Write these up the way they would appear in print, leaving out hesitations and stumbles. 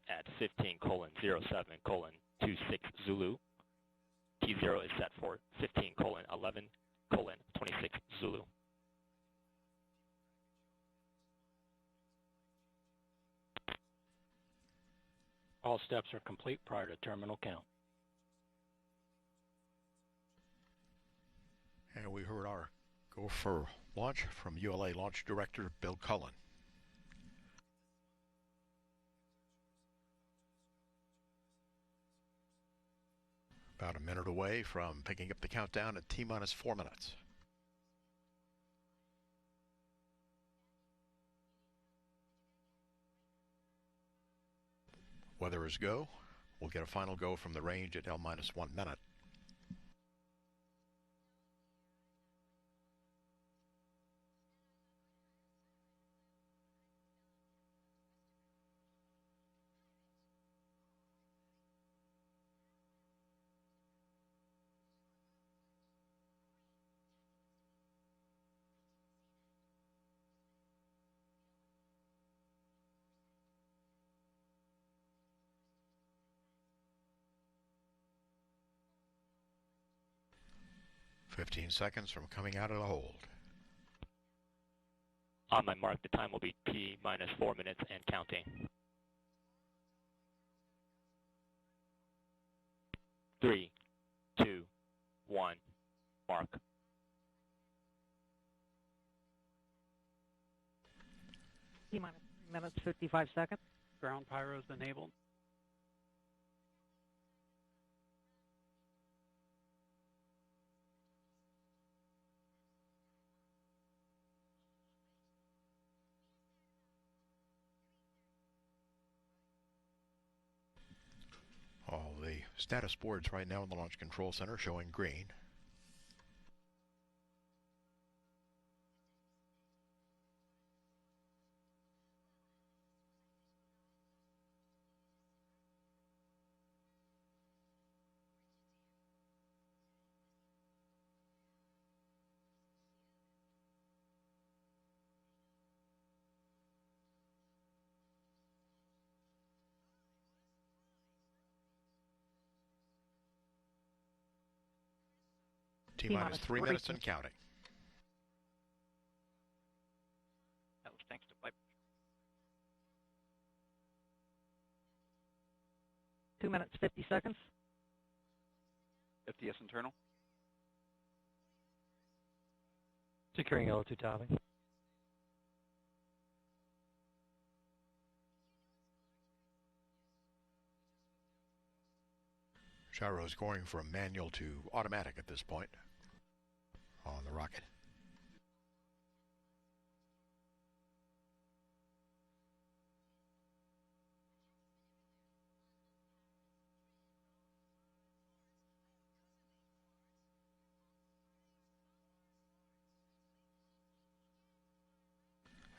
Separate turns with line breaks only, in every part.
at 15:07:26 Zulu. T0 is set for 15:11:26 Zulu.
All steps are complete prior to terminal count.
And we heard our go for launch from ULA Launch Director Bill Cullen. About a minute away from picking up the countdown at T-minus 4 minutes. Weather is go. We'll get a final go from the range at L-minus 1 minute. "15 seconds from coming out of the hold."
On my mark, the time will be T-minus 4 minutes and counting. 3, 2, 1, mark.
T-minus 3 minutes, 55 seconds.
Ground pyros enabled.
All the status boards right now in the Launch Control Center showing green. T-minus 3 minutes and counting.
That was thanks to pipe.
2 minutes, 50 seconds.
FTS internal.
Securing L2 topping.
Gyro's going from manual to automatic at this point on the rocket.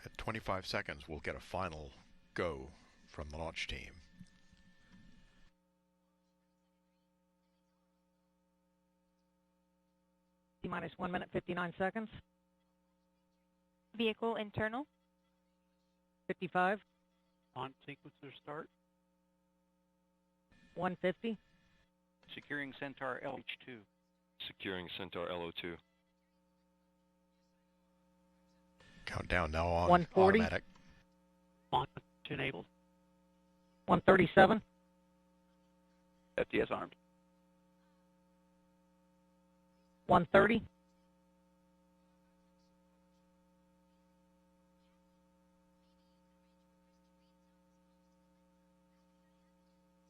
At 25 seconds, we'll get a final go from the launch team.
T-minus 1 minute, 59 seconds.
Vehicle internal.
55.
On sequencer start.
150.
Securing Centaur LH2.
Securing Centaur LO2.
Countdown now on
140.
automatic.
Launch enabled.
137.
FTS armed.
130.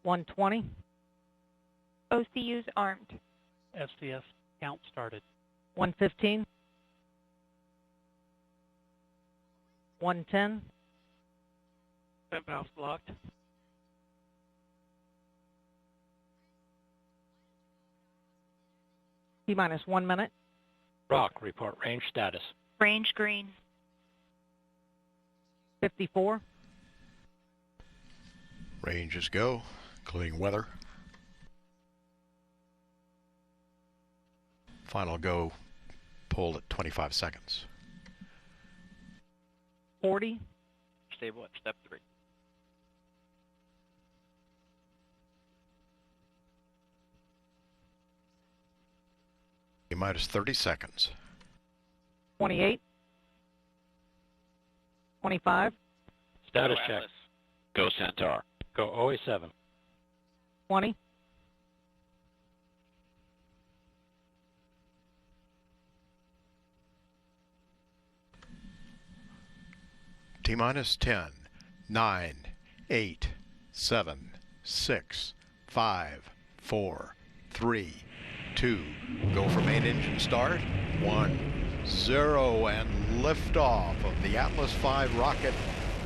120.
OCUs armed.
FCS count started.
115. 110.
Vent valves blocked.
T-minus 1 minute.
Rock, report range status.
Range green.
54.
Range is go, including weather. Final go pulled at 25 seconds.
40.
Stable at step 3.
minus 30 seconds.
28. 25.
Status check.
Go Centaur.
Go OA7.
20.
T minus 10, 9, 8, 7, 6, 5, 4, 3, 2. Go for main engine start. 1, 0, and liftoff of the Atlas V rocket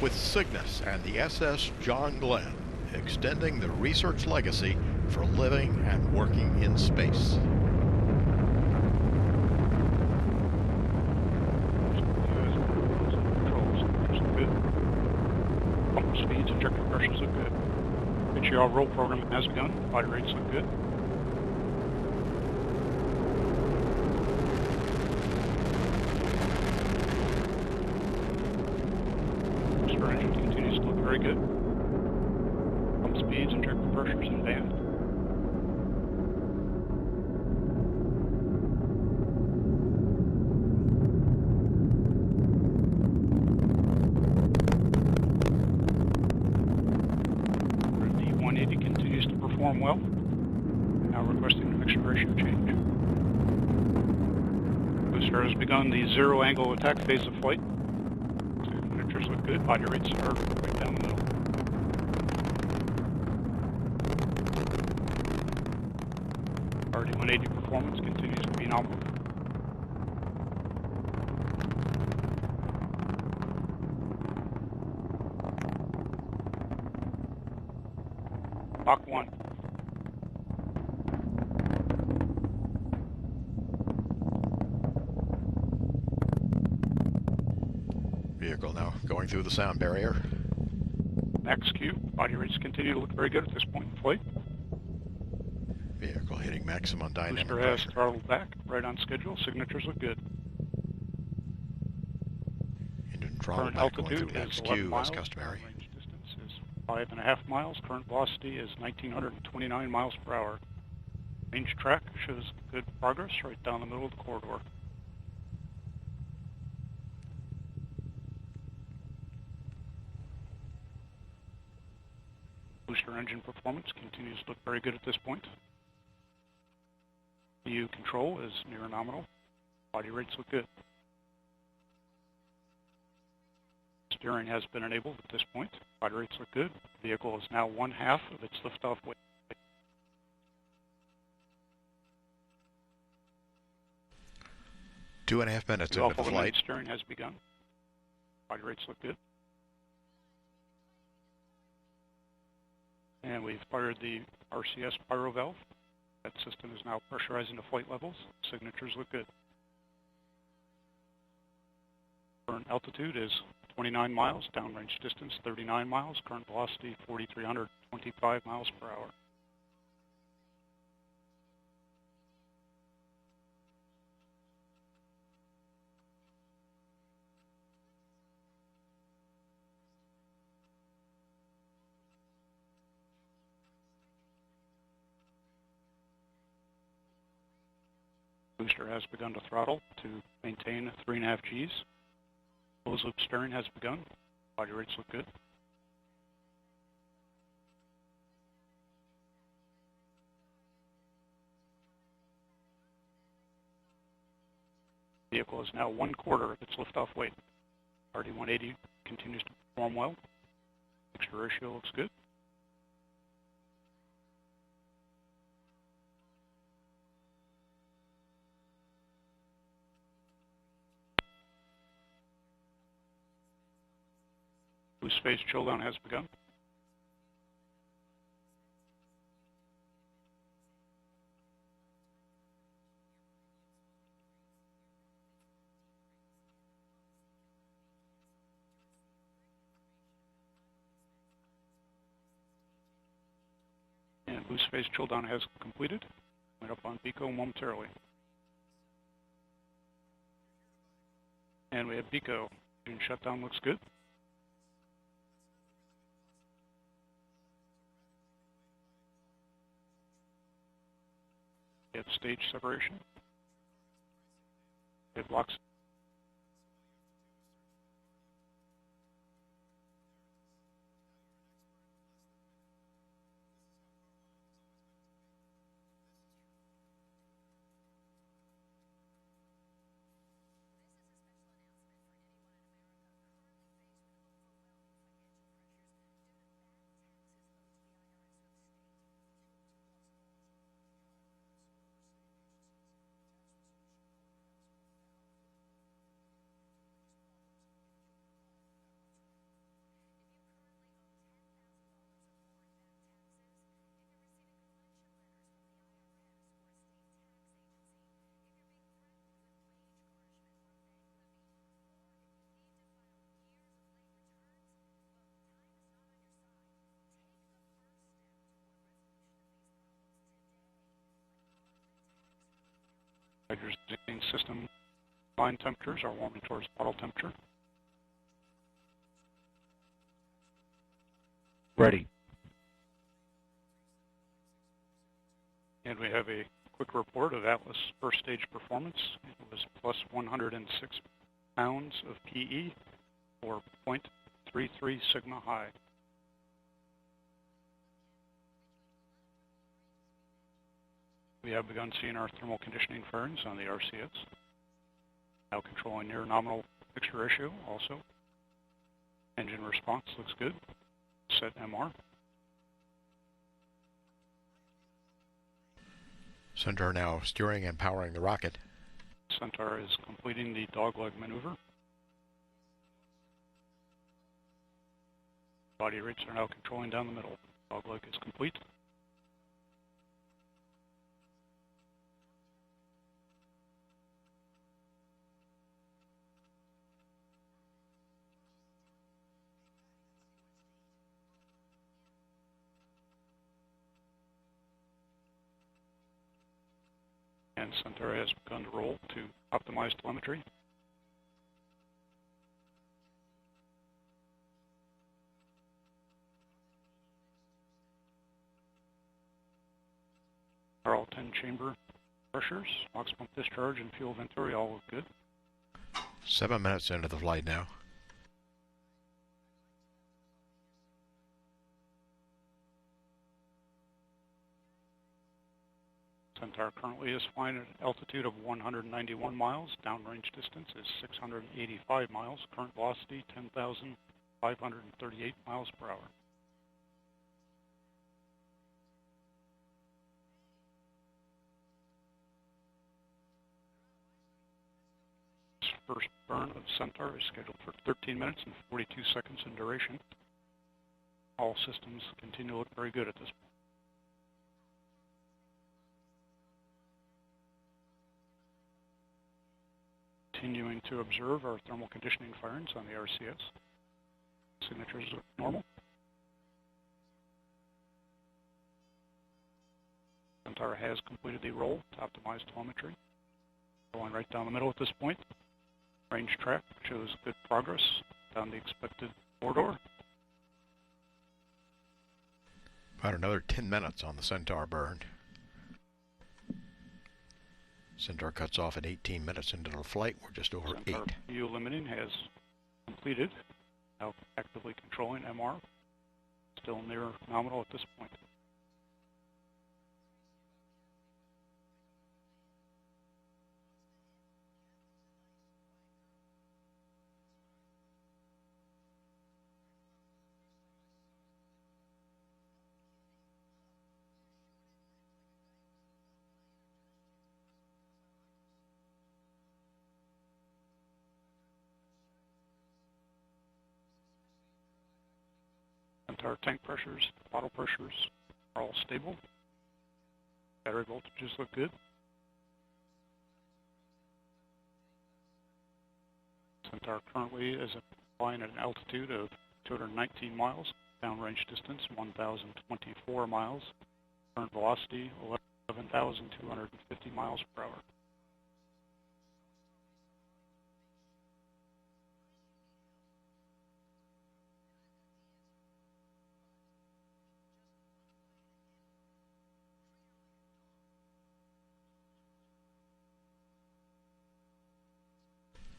with Cygnus and the SS John Glenn, extending the research legacy for living and working in space.
Speeds and trajectory pressures look good. HER roll program has begun. Body rates look good. Booster engine continues to look very good. Pump speeds and trajectory pressures in band. Continues to perform well. Now requesting a mixture ratio change. Booster has begun the zero angle attack phase of flight. Signatures look good. Body rates are right down the middle. RD-180 performance continues to be nominal. Mach 1.
Vehicle now going through the sound barrier.
Max Q. Body rates continue to look very good at this point in flight.
Vehicle hitting maximum dynamic
Booster has
pressure.
throttled back, right on schedule. Signatures look good.
Engine throttle
Current
back going through
altitude
max
is 11
Q
miles.
as customary.
Range distance is 5.5 miles. Current velocity is 1,929 miles per hour. Range track shows good progress right down the middle of the corridor. Booster engine performance continues to look very good at this point. EU control is near nominal. Body rates look good. Steering has been enabled at this point. Body rates look good. The vehicle is now 1/2 of its liftoff weight.
2.5 minutes into the flight.
Steering has begun. Body rates look good. And we've fired the RCS pyro valve. That system is now pressurizing to flight levels. Signatures look good. Current altitude is 29 miles. Downrange distance 39 miles. Current velocity 4,325 miles per hour. Booster has begun to throttle to maintain 3.5 Gs. Closed loop steering has begun. Body rates look good. Vehicle is now 1/4 of its liftoff weight. RD-180 continues to perform well. Mixture ratio looks good. Boost phase chill down has begun. And boost phase chill down has completed. Went up on BECO momentarily. And we have BECO. Engine shutdown looks good. We have stage separation. It blocks. Hydrogen system line temperatures are warming towards bottle temperature.
Ready.
And we have a quick report of Atlas first stage performance. It was plus 106 pounds of PE or 0.33 sigma high. We have begun seeing our thermal conditioning fairings on the RCS. Now controlling near nominal mixture ratio also. Engine response looks good. Set MR.
Centaur now steering and powering the rocket.
Centaur is completing the dogleg maneuver. Body rates are now controlling down the middle. Dogleg is complete. And Centaur has begun to roll to optimize telemetry. Are all 10 chamber pressures, box pump discharge, and fuel venturi all look good.
7 minutes into the flight now.
Centaur currently is flying at an altitude of 191 miles. Downrange distance is 685 miles. Current velocity 10,538 miles per hour. This first burn of Centaur is scheduled for 13 minutes and 42 seconds in duration. All systems continue to look very good at this point. Continuing to observe our thermal conditioning firings on the RCS. Signatures look normal. Centaur has completed the roll to optimize telemetry. Going right down the middle at this point. Range track shows good progress down the expected corridor.
About another 10 minutes on the Centaur burn. Centaur cuts off at 18 minutes into the flight. We're just over
Centaur
8.
fuel limiting has completed. Now actively controlling MR. Still near nominal at this point. Centaur tank pressures, bottle pressures are all stable. Battery voltages look good. Centaur currently is flying at an altitude of 219 miles. Downrange distance 1,024 miles. Current velocity 11,250 miles per hour.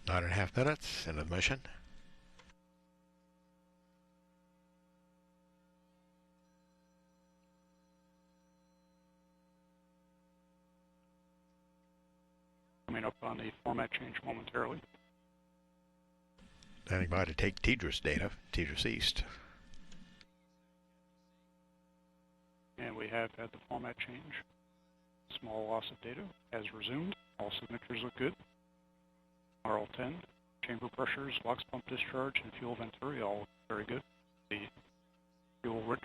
9.5 minutes into the mission.
Coming up on the format change momentarily.
Standing by to take TDRS data, TDRS East.
And we have had the format change. Small loss of data has resumed. All signatures look good. RL10, chamber pressures, LOX pump discharge, and fuel venturi all very good. The fuel rich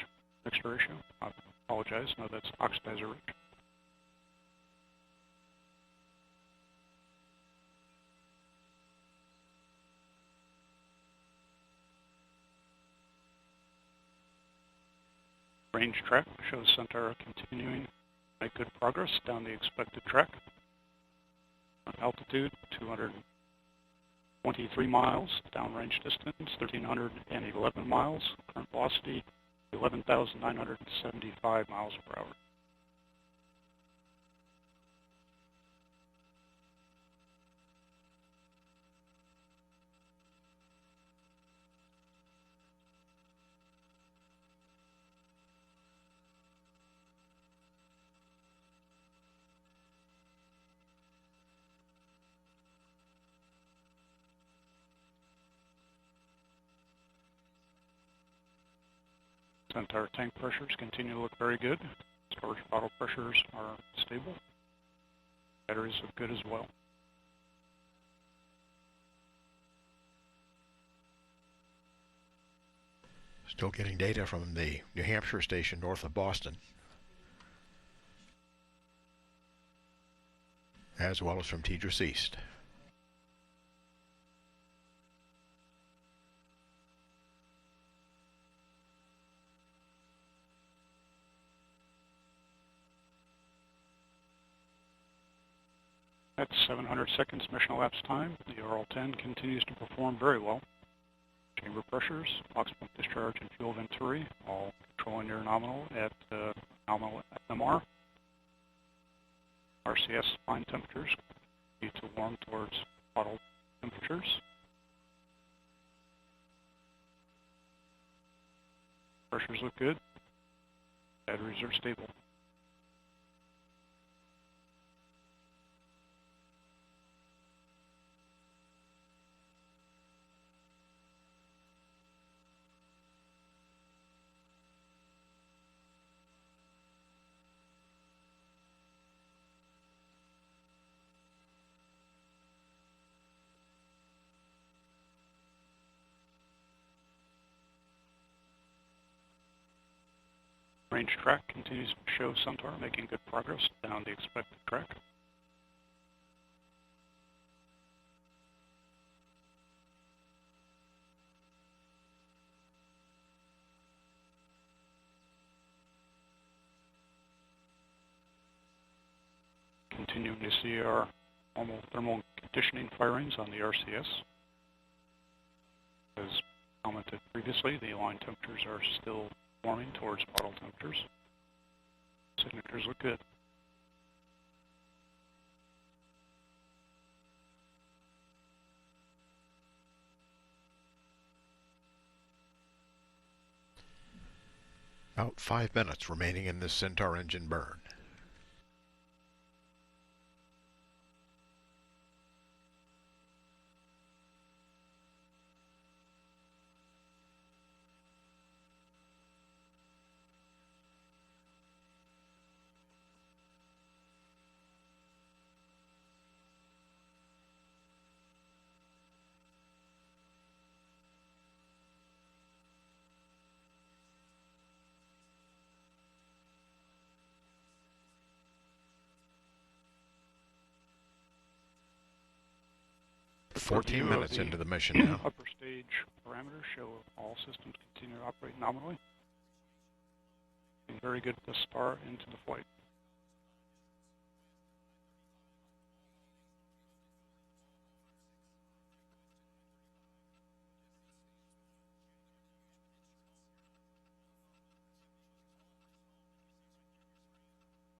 mixture ratio, I apologize, no, that's oxidizer rich. Range track shows Centaur continuing to make good progress down the expected track. Altitude, 223 miles. Downrange distance, 1,311 miles. Current velocity, 11,975 miles per hour. Centaur tank pressures continue to look very good. Storage bottle pressures are stable. Batteries look good as well.
Still getting data from the New Hampshire station north of Boston, as well as from TDRS East.
At 700 seconds mission elapsed time, the RL10 continues to perform very well. Chamber pressures, LOX pump discharge, and fuel venturi all controlling near nominal at nominal FMR. RCS fine temperatures need to warm towards bottle temperatures. Pressures look good. Batteries are stable. Range track continues to show Centaur making good progress down the expected track. Continuing to see our normal thermal conditioning firings on the RCS. As commented previously, the line temperatures are still warming towards bottle temperatures. Signatures look good.
About 5 minutes remaining in this Centaur engine burn.
Review
14
of
minutes
the
into the mission now.
Upper stage parameters show all systems continue to operate nominally. Very good thus far into the flight.